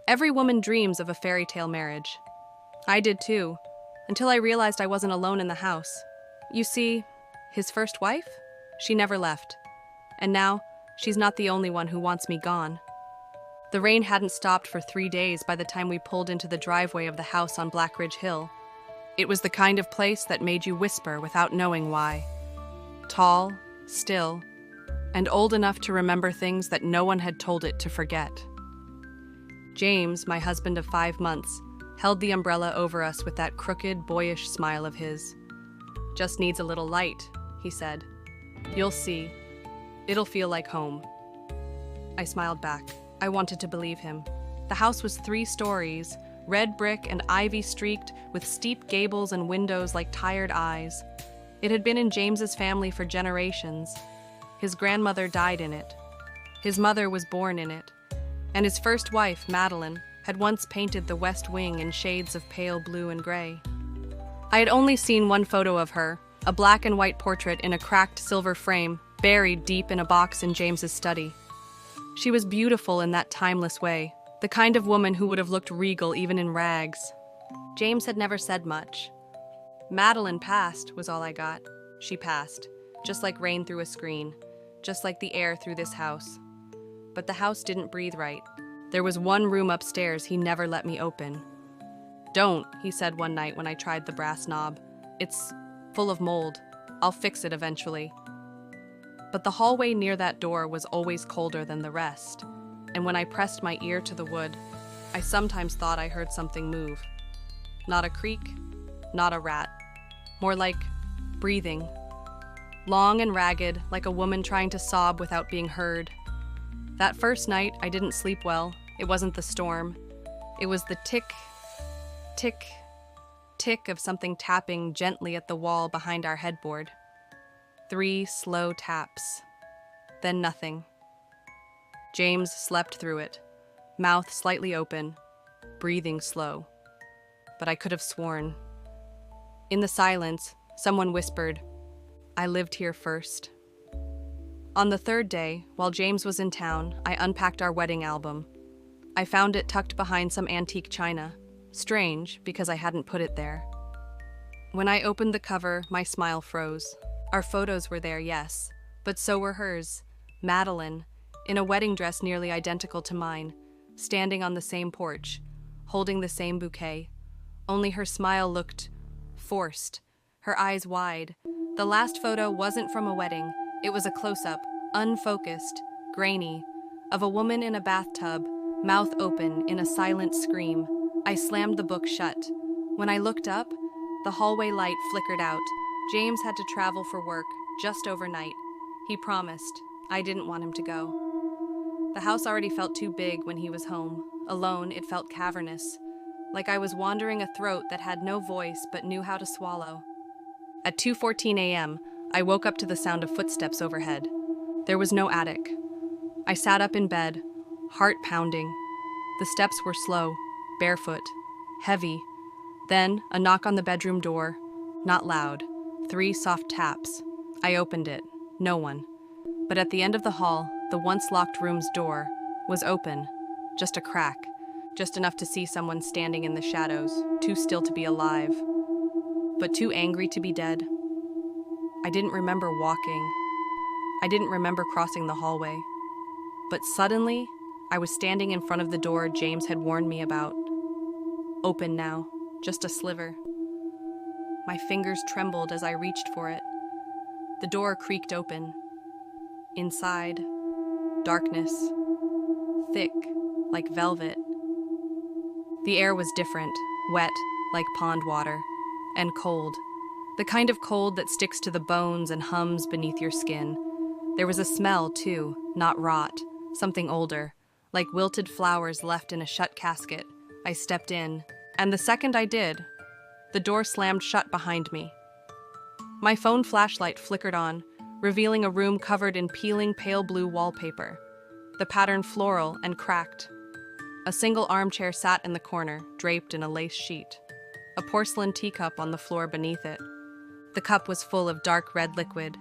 Every woman dreams of a fairy tale marriage. I did too, until I realized I wasn't alone in the house. You see, his first wife? She never left. And now, she's not the only one who wants me gone. The rain hadn't stopped for 3 days by the time we pulled into the driveway of the house on Blackridge Hill. It was the kind of place that made you whisper without knowing why. Tall, still, and old enough to remember things that no one had told it to forget. James, my husband of 5 months, held the umbrella over us with that crooked, boyish smile of his. "Just needs a little light," he said. "You'll see. It'll feel like home." I smiled back. I wanted to believe him. The house was 3 stories, red brick and ivy-streaked, with steep gables and windows like tired eyes. It had been in James's family for generations. His grandmother died in it. His mother was born in it. And his first wife, Madeline, had once painted the west wing in shades of pale blue and gray. I had only seen one photo of her, a black and white portrait in a cracked silver frame, buried deep in a box in James's study. She was beautiful in that timeless way, the kind of woman who would have looked regal even in rags. James had never said much. Madeline passed, was all I got. She passed, just like rain through a screen, just like the air through this house. But the house didn't breathe right. There was one room upstairs he never let me open. "Don't," he said one night when I tried the brass knob. "It's full of mold. I'll fix it eventually." But the hallway near that door was always colder than the rest, and when I pressed my ear to the wood, I sometimes thought I heard something move. Not a creak, not a rat. More like breathing. Long and ragged, like a woman trying to sob without being heard. That first night, I didn't sleep well. It wasn't the storm. It was the tick, tick, tick of something tapping gently at the wall behind our headboard. 3 slow taps. Then nothing. James slept through it, mouth slightly open, breathing slow. But I could have sworn. In the silence, someone whispered, "I lived here first." On the 3rd day, while James was in town, I unpacked our wedding album. I found it tucked behind some antique china. Strange, because I hadn't put it there. When I opened the cover, my smile froze. Our photos were there, yes, but so were hers, Madeline, in a wedding dress nearly identical to mine, standing on the same porch, holding the same bouquet. Only her smile looked forced, her eyes wide. The last photo wasn't from a wedding. It was a close-up, unfocused, grainy, of a woman in a bathtub, mouth open in a silent scream. I slammed the book shut. When I looked up, the hallway light flickered out. James had to travel for work, just overnight. He promised. I didn't want him to go. The house already felt too big when he was home. Alone, it felt cavernous, like I was wandering a throat that had no voice but knew how to swallow. At 2:14 a.m., I woke up to the sound of footsteps overhead. There was no attic. I sat up in bed, heart pounding. The steps were slow, barefoot, heavy. Then, a knock on the bedroom door. Not loud. 3 soft taps. I opened it. No one. But at the end of the hall, the once locked room's door was open. Just a crack. Just enough to see someone standing in the shadows, too still to be alive, but too angry to be dead. I didn't remember walking. I didn't remember crossing the hallway. But suddenly, I was standing in front of the door James had warned me about. Open now, just a sliver. My fingers trembled as I reached for it. The door creaked open. Inside, darkness, thick, like velvet. The air was different, wet, like pond water, and cold. The kind of cold that sticks to the bones and hums beneath your skin. There was a smell, too, not rot, something older, like wilted flowers left in a shut casket. I stepped in, and the second I did, the door slammed shut behind me. My phone flashlight flickered on, revealing a room covered in peeling pale blue wallpaper, the pattern floral and cracked. A single armchair sat in the corner, draped in a lace sheet. A porcelain teacup on the floor beneath it. The cup was full of dark red liquid.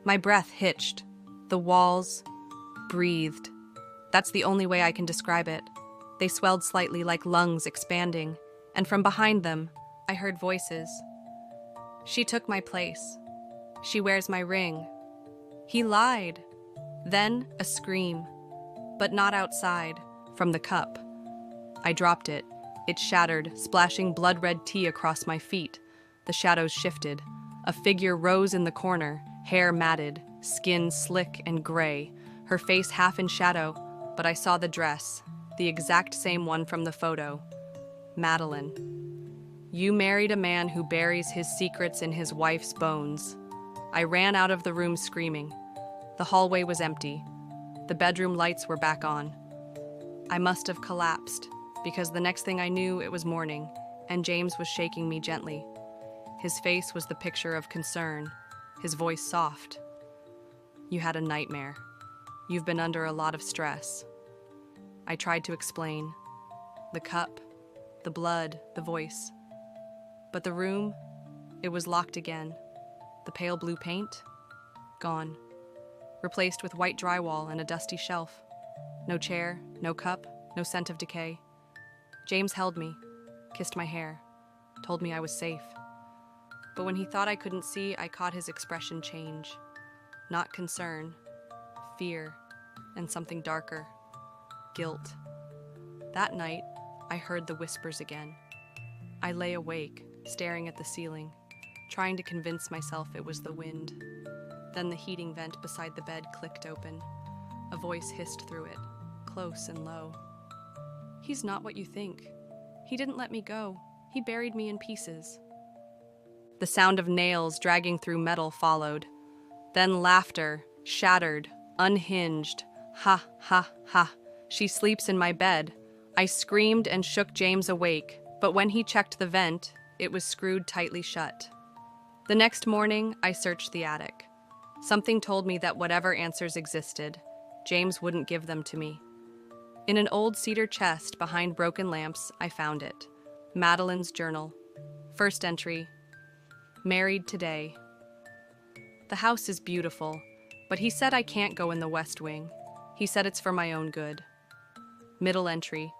My breath hitched. The walls breathed. That's the only way I can describe it. They swelled slightly like lungs expanding, and from behind them, I heard voices. She took my place. She wears my ring. He lied. Then a scream, but not outside, from the cup. I dropped it. It shattered, splashing blood-red tea across my feet. The shadows shifted. A figure rose in the corner, hair matted, skin slick and gray, her face half in shadow, but I saw the dress, the exact same one from the photo. Madeline. You married a man who buries his secrets in his wife's bones. I ran out of the room screaming. The hallway was empty. The bedroom lights were back on. I must have collapsed, because the next thing I knew it was morning, and James was shaking me gently. His face was the picture of concern, his voice soft. You had a nightmare. You've been under a lot of stress. I tried to explain. The cup, the blood, the voice. But the room, it was locked again. The pale blue paint, gone. Replaced with white drywall and a dusty shelf. No chair, no cup, no scent of decay. James held me, kissed my hair, told me I was safe. But when he thought I couldn't see, I caught his expression change. Not concern, fear, and something darker. Guilt. That night, I heard the whispers again. I lay awake, staring at the ceiling, trying to convince myself it was the wind. Then the heating vent beside the bed clicked open. A voice hissed through it, close and low. He's not what you think. He didn't let me go. He buried me in pieces. The sound of nails dragging through metal followed. Then laughter, shattered, unhinged. Ha, ha, ha. She sleeps in my bed. I screamed and shook James awake, but when he checked the vent, it was screwed tightly shut. The next morning, I searched the attic. Something told me that whatever answers existed, James wouldn't give them to me. In an old cedar chest behind broken lamps, I found it. Madeline's journal. First entry, married today. The house is beautiful, but he said I can't go in the west wing. He said it's for my own good. Middle entry,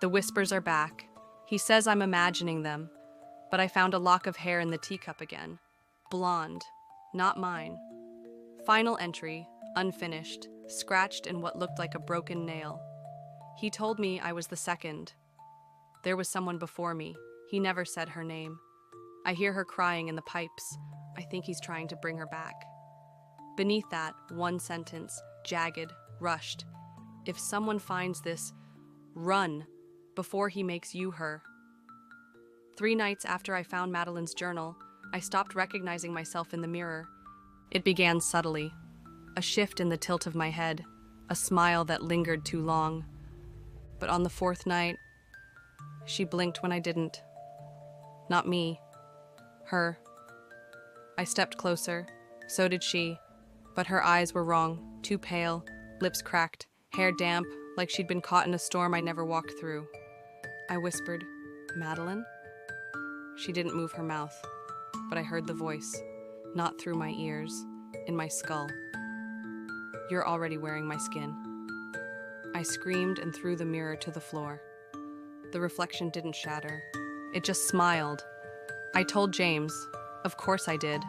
the whispers are back. He says I'm imagining them, but I found a lock of hair in the teacup again. Blonde, not mine. Final entry, unfinished, scratched in what looked like a broken nail. He told me I was the second. There was someone before me. He never said her name. I hear her crying in the pipes. I think he's trying to bring her back. Beneath that, one sentence, jagged, rushed. If someone finds this, run, before he makes you her. 3 nights after I found Madeline's journal, I stopped recognizing myself in the mirror. It began subtly. A shift in the tilt of my head, a smile that lingered too long. But on the 4th night, she blinked when I didn't. Not me. Her. I stepped closer. So did she. But her eyes were wrong, too pale, lips cracked, hair damp, like she'd been caught in a storm I never walked through. I whispered, Madeline? She didn't move her mouth, but I heard the voice, not through my ears, in my skull. You're already wearing my skin. I screamed and threw the mirror to the floor. The reflection didn't shatter. It just smiled. I told James. Of course I did.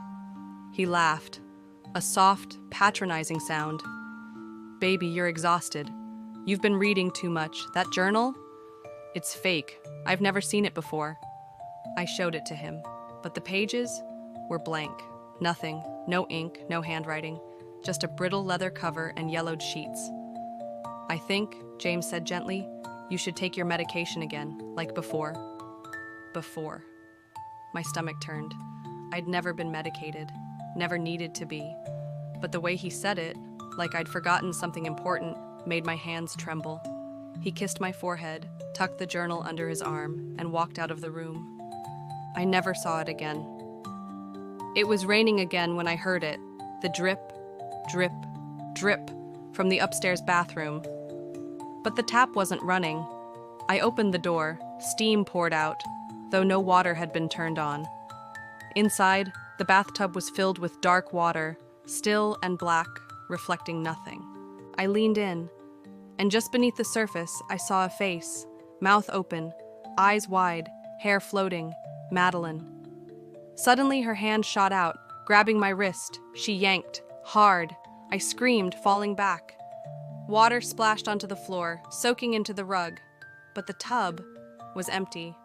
He laughed. A soft, patronizing sound. Baby, you're exhausted. You've been reading too much. That journal? It's fake. I've never seen it before. I showed it to him, but the pages were blank. Nothing. No ink, no handwriting. Just a brittle leather cover and yellowed sheets. I think, James said gently, you should take your medication again, like before. Before. My stomach turned. I'd never been medicated, never needed to be. But the way he said it, like I'd forgotten something important, made my hands tremble. He kissed my forehead, tucked the journal under his arm, and walked out of the room. I never saw it again. It was raining again when I heard it, the drip, drip, drip from the upstairs bathroom. But the tap wasn't running. I opened the door, steam poured out, though no water had been turned on. Inside, the bathtub was filled with dark water, still and black, reflecting nothing. I leaned in. And just beneath the surface, I saw a face, mouth open, eyes wide, hair floating, Madeline. Suddenly her hand shot out, grabbing my wrist. She yanked, hard. I screamed, falling back. Water splashed onto the floor, soaking into the rug. But the tub was empty.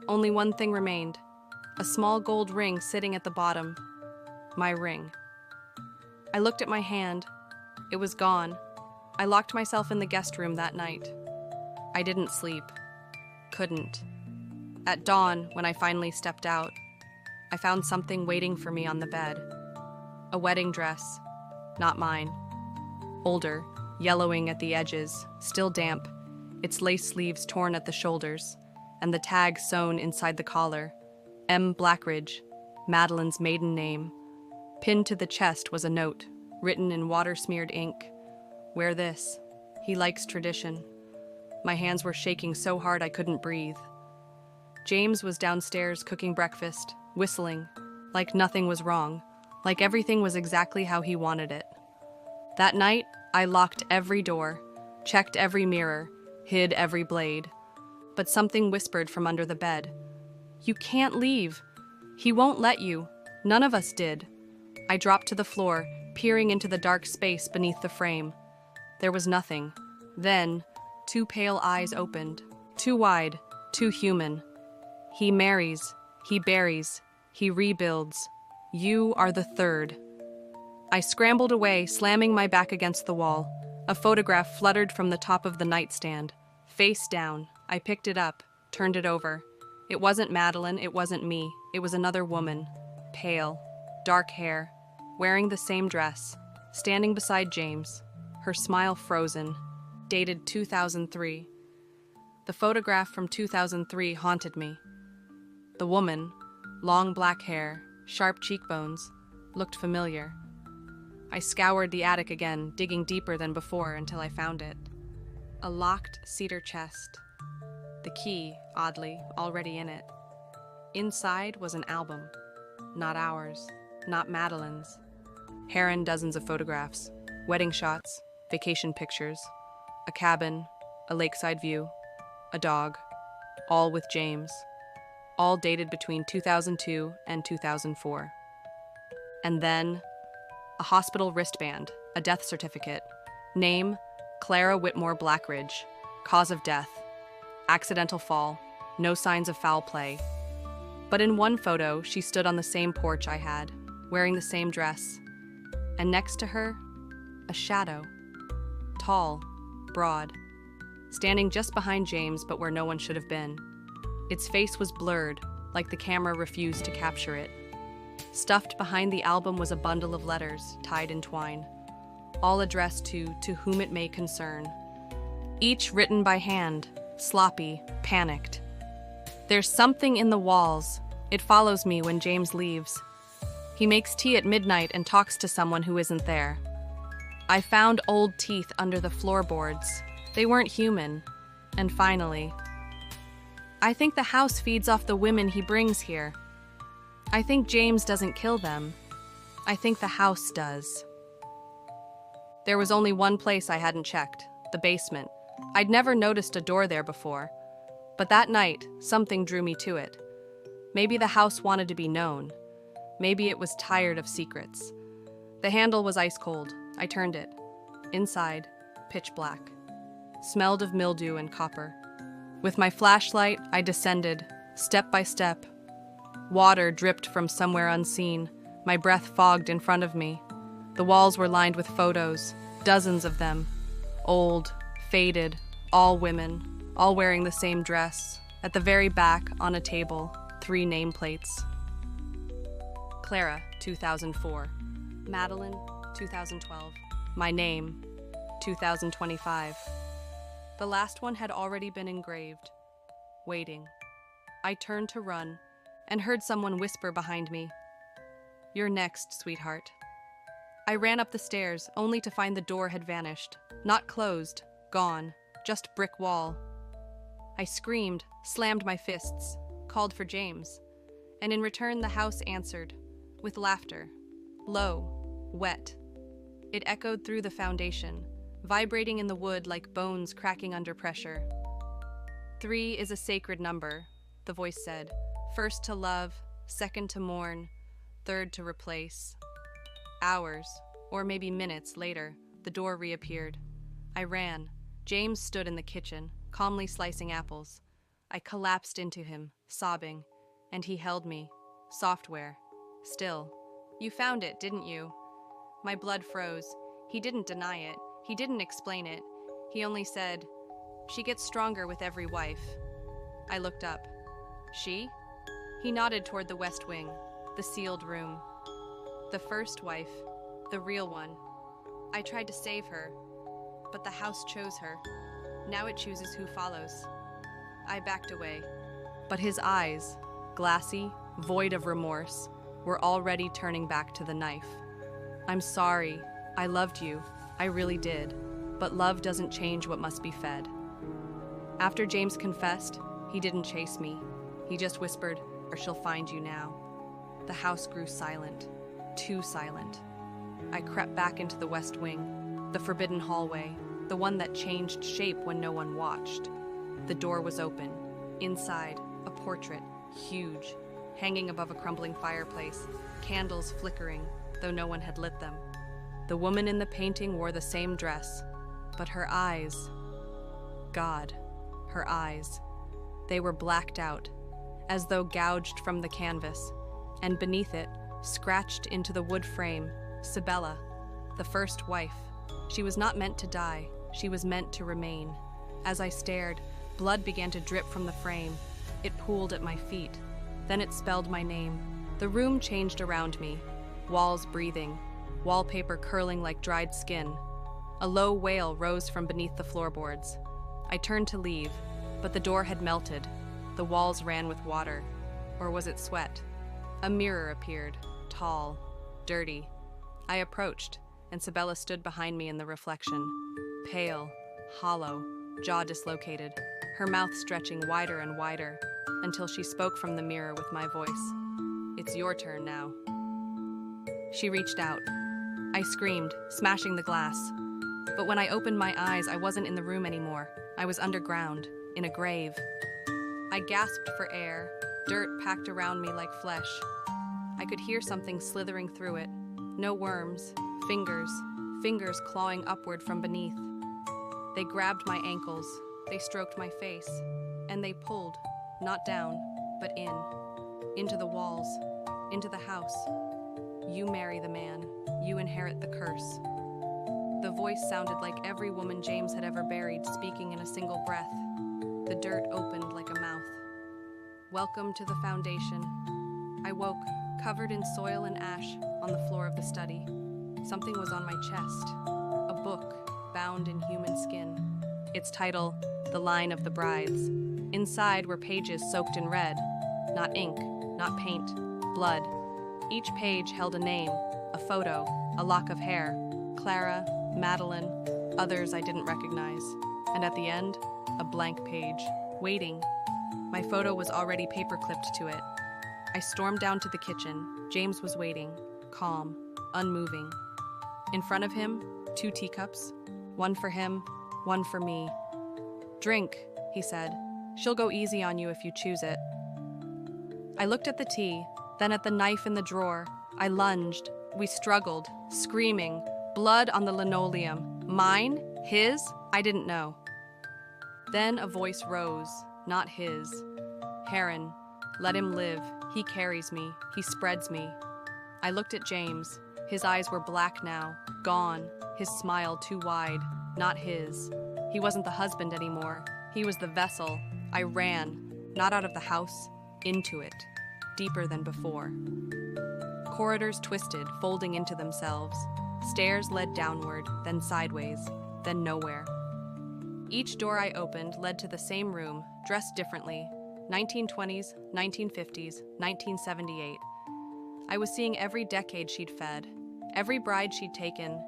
Only one thing remained, a small gold ring sitting at the bottom. My ring. I looked at my hand. It was gone. I locked myself in the guest room that night. I didn't sleep. Couldn't. At dawn, when I finally stepped out, I found something waiting for me on the bed. A wedding dress. Not mine. Older, yellowing at the edges, still damp, its lace sleeves torn at the shoulders, and the tag sewn inside the collar. M. Blackridge, Madeline's maiden name. Pinned to the chest was a note, written in water-smeared ink. Wear this. He likes tradition. My hands were shaking so hard I couldn't breathe. James was downstairs cooking breakfast, whistling, like nothing was wrong, like everything was exactly how he wanted it. That night, I locked every door, checked every mirror, hid every blade. But something whispered from under the bed. You can't leave. He won't let you. None of us did. I dropped to the floor, peering into the dark space beneath the frame. There was nothing. Then, two pale eyes opened. Too wide, too human. He marries, he buries, he rebuilds. You are the third. I scrambled away, slamming my back against the wall. A photograph fluttered from the top of the nightstand. Face down, I picked it up, turned it over. It wasn't Madeline, it wasn't me. It was another woman. Pale, dark hair, wearing the same dress, standing beside James, her smile frozen. Dated 2003. The photograph from 2003 haunted me. The woman, long black hair, sharp cheekbones, looked familiar. I scoured the attic again, digging deeper than before until I found it. A locked cedar chest. The key, oddly, already in it. Inside was an album. Not ours, not Madeline's. Heron dozens of photographs, wedding shots, vacation pictures, a cabin, a lakeside view, a dog, all with James. All dated between 2002 and 2004. And then, a hospital wristband, a death certificate. Name, Clara Whitmore Blackridge. Cause of death, accidental fall, no signs of foul play. But in one photo, she stood on the same porch I had, wearing the same dress. And next to her, a shadow. Tall, broad, standing just behind James but where no one should have been. Its face was blurred, like the camera refused to capture it. Stuffed behind the album was a bundle of letters, tied in twine, all addressed to whom it may concern. Each written by hand, sloppy, panicked. There's something in the walls. It follows me when James leaves. He makes tea at midnight and talks to someone who isn't there. I found old teeth under the floorboards. They weren't human. And finally, I think the house feeds off the women he brings here. I think James doesn't kill them. I think the house does. There was only one place I hadn't checked, the basement. I'd never noticed a door there before. But that night, something drew me to it. Maybe the house wanted to be known. Maybe it was tired of secrets. The handle was ice cold. I turned it. Inside, pitch black. Smelled of mildew and copper. With my flashlight, I descended, step by step. Water dripped from somewhere unseen. My breath fogged in front of me. The walls were lined with photos, dozens of them. Old, faded, all women, all wearing the same dress. At the very back, on a table, 3 nameplates. Clara, 2004. Madeline, 2012. My name, 2025. The last one had already been engraved. Waiting. I turned to run and heard someone whisper behind me, "You're next, sweetheart." I ran up the stairs, only to find the door had vanished. Not closed, gone, just brick wall. I screamed, slammed my fists, called for James, and in return the house answered, with laughter, low, wet. It echoed through the foundation, vibrating in the wood like bones cracking under pressure. 3 is a sacred number, the voice said. First to love, second to mourn, third to replace. Hours, or maybe minutes later, the door reappeared. I ran. James stood in the kitchen, calmly slicing apples. I collapsed into him, sobbing, and he held me. Software. Still. You found it, didn't you? My blood froze. He didn't deny it. He didn't explain it. He only said, "She gets stronger with every wife." I looked up. She? He nodded toward the west wing, the sealed room. The first wife, the real one. I tried to save her, but the house chose her. Now it chooses who follows. I backed away, but his eyes, glassy, void of remorse, were already turning back to the knife. "I'm sorry. I loved you. I really did. But love doesn't change what must be fed." After James confessed, he didn't chase me. He just whispered, "Or she'll find you now." The house grew silent, too silent. I crept back into the west wing, the forbidden hallway, the one that changed shape when no one watched. The door was open. Inside, a portrait, huge, hanging above a crumbling fireplace, candles flickering, though no one had lit them. The woman in the painting wore the same dress, but her eyes, God, her eyes, they were blacked out, as though gouged from the canvas, and beneath it, scratched into the wood frame, Sibella, the first wife. She was not meant to die, she was meant to remain. As I stared, blood began to drip from the frame. It pooled at my feet. Then it spelled my name. The room changed around me, walls breathing, wallpaper curling like dried skin. A low wail rose from beneath the floorboards. I turned to leave, but the door had melted. The walls ran with water. Or was it sweat? A mirror appeared, tall, dirty. I approached, and Sibella stood behind me in the reflection. Pale, hollow, jaw dislocated, her mouth stretching wider and wider, until she spoke from the mirror with my voice. "It's your turn now." She reached out. I screamed, smashing the glass. But when I opened my eyes, I wasn't in the room anymore. I was underground, in a grave. I gasped for air, dirt packed around me like flesh. I could hear something slithering through it. No worms, fingers clawing upward from beneath. They grabbed my ankles, they stroked my face, and they pulled, not down, but into the walls, into the house. "You marry the man, you inherit the curse." The voice sounded like every woman James had ever buried, speaking in a single breath. The dirt opened like a mouth. "Welcome to the foundation." I woke, covered in soil and ash, on the floor of the study. Something was on my chest, a book bound in human skin. Its title, The Line of the Brides. Inside were pages soaked in red, not ink, not paint, blood. Each page held a name, a photo, a lock of hair, Clara, Madeline, others I didn't recognize. And at the end, a blank page, waiting. My photo was already paper-clipped to it. I stormed down to the kitchen. James was waiting, calm, unmoving. In front of him, 2 teacups, one for him, one for me. "Drink," he said. "She'll go easy on you if you choose it." I looked at the tea, then at the knife in the drawer. I lunged. We struggled, screaming, blood on the linoleum. Mine? His? I didn't know. Then a voice rose, not his. "Heron, let him live. He carries me. He spreads me." I looked at James. His eyes were black now, gone, his smile too wide, not his. He wasn't the husband anymore. He was the vessel. I ran, not out of the house, into it, deeper than before. Corridors twisted, folding into themselves. Stairs led downward, then sideways, then nowhere. Each door I opened led to the same room, dressed differently. 1920s, 1950s, 1978. I was seeing every decade she'd fed, every bride she'd taken.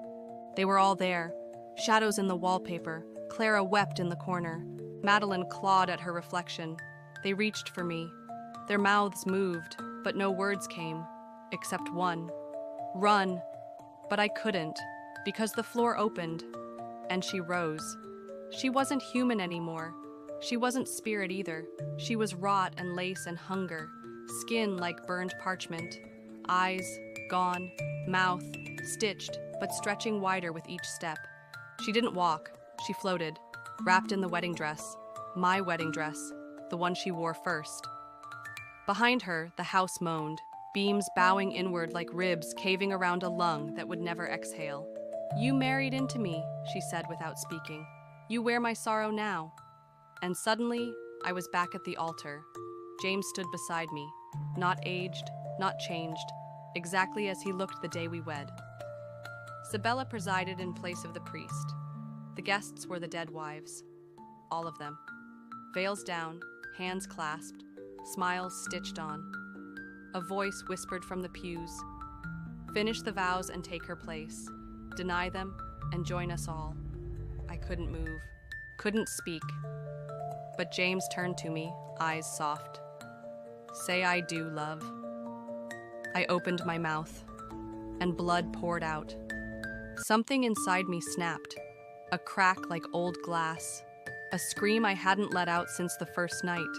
They were all there, shadows in the wallpaper. Clara wept in the corner. Madeline clawed at her reflection. They reached for me. Their mouths moved, but no words came, except one. "Run!" But I couldn't, because the floor opened, and she rose. She wasn't human anymore. She wasn't spirit either. She was wrought and lace and hunger, skin like burned parchment, eyes gone, mouth stitched but stretching wider with each step. She didn't walk, she floated, wrapped in the wedding dress, my wedding dress, the one she wore first. Behind her, the house moaned, beams bowing inward like ribs caving around a lung that would never exhale. "You married into me," she said without speaking. "You wear my sorrow now." And suddenly, I was back at the altar. James stood beside me, not aged, not changed, exactly as he looked the day we wed. Sabella presided in place of the priest. The guests were the dead wives, all of them. Veils down, hands clasped, smiles stitched on. A voice whispered from the pews, "Finish the vows and take her place. Deny them and join us all." I couldn't move, couldn't speak. But James turned to me, eyes soft. "Say I do, love." I opened my mouth, and blood poured out. Something inside me snapped, a crack like old glass, a scream I hadn't let out since the first night.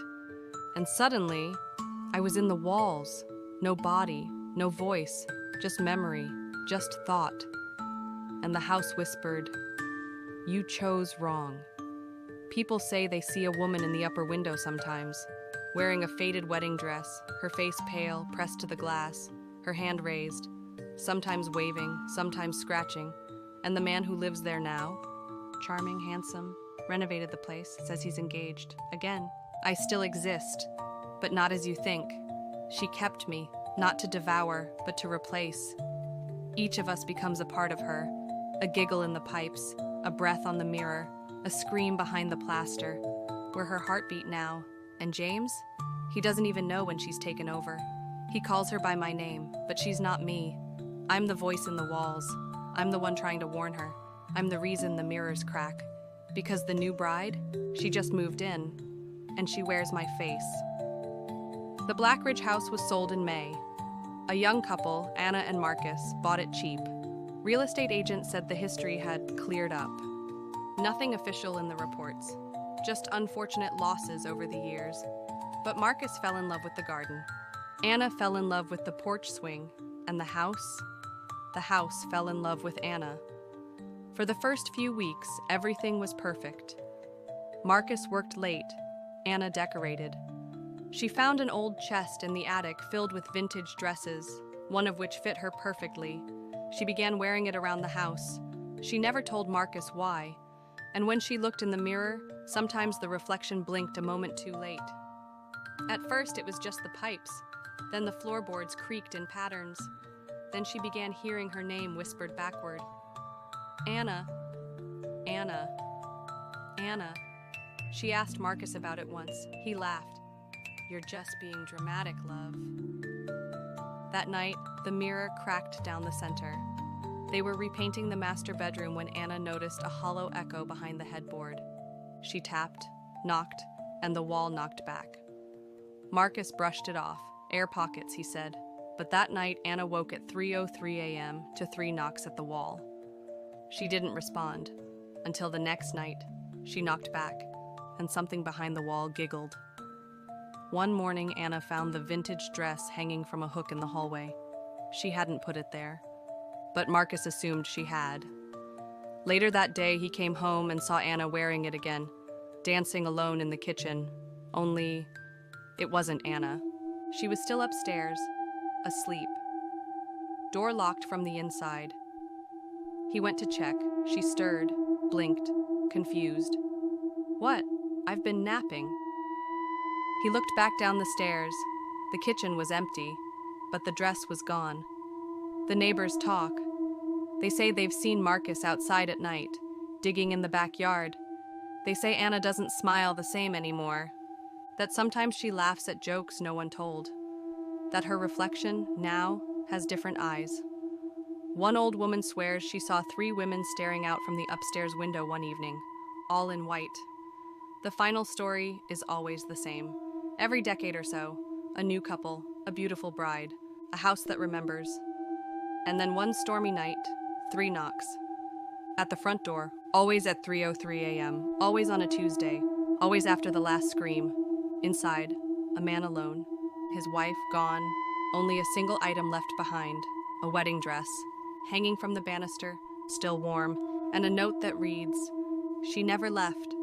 And suddenly, I was in the walls. No body, no voice, just memory, just thought. And the house whispered, "You chose wrong." People say they see a woman in the upper window sometimes, wearing a faded wedding dress, her face pale, pressed to the glass, her hand raised, sometimes waving, sometimes scratching. And the man who lives there now, charming, handsome, renovated the place, says he's engaged. Again, I still exist, but not as you think. She kept me, not to devour, but to replace. Each of us becomes a part of her, a giggle in the pipes, a breath on the mirror, a scream behind the plaster. We're her heartbeat now. And James? He doesn't even know when she's taken over. He calls her by my name, but she's not me. I'm the voice in the walls. I'm the one trying to warn her. I'm the reason the mirrors crack. Because the new bride, she just moved in, and she wears my face. The Blackridge house was sold in May. A young couple, Anna and Marcus, bought it cheap. Real estate agents said the history had cleared up. Nothing official in the reports, just unfortunate losses over the years. But Marcus fell in love with the garden. Anna fell in love with the porch swing, and the house fell in love with Anna. For the first few weeks, everything was perfect. Marcus worked late, Anna decorated. She found an old chest in the attic filled with vintage dresses, one of which fit her perfectly. She began wearing it around the house. She never told Marcus why, and when she looked in the mirror, sometimes the reflection blinked a moment too late. At first, it was just the pipes. Then the floorboards creaked in patterns. Then she began hearing her name whispered backward. "Anna, Anna, Anna." She asked Marcus about it once. He laughed. "You're just being dramatic, love." That night, the mirror cracked down the center. They were repainting the master bedroom when Anna noticed a hollow echo behind the headboard. She tapped, knocked, and the wall knocked back. Marcus brushed it off. "Air pockets," he said. But that night, Anna woke at 3:03 a.m. to 3 knocks at the wall. She didn't respond, until the next night. She knocked back, and something behind the wall giggled. One morning, Anna found the vintage dress hanging from a hook in the hallway. She hadn't put it there, but Marcus assumed she had. Later that day, he came home and saw Anna wearing it again, dancing alone in the kitchen. Only, it wasn't Anna. She was still upstairs, asleep. Door locked from the inside. He went to check. She stirred, blinked, confused. "What? I've been napping." He looked back down the stairs. The kitchen was empty, but the dress was gone. The neighbors talk. They say they've seen Marcus outside at night, digging in the backyard. They say Anna doesn't smile the same anymore, that sometimes she laughs at jokes no one told, that her reflection, now, has different eyes. One old woman swears she saw 3 women staring out from the upstairs window one evening, all in white. The final story is always the same. Every decade or so, a new couple, a beautiful bride, a house that remembers. And then one stormy night, 3 knocks. At the front door, always at 3:03 a.m., always on a Tuesday, always after the last scream. Inside, a man alone, his wife gone, only a single item left behind, a wedding dress, hanging from the banister, still warm, and a note that reads, "She never left.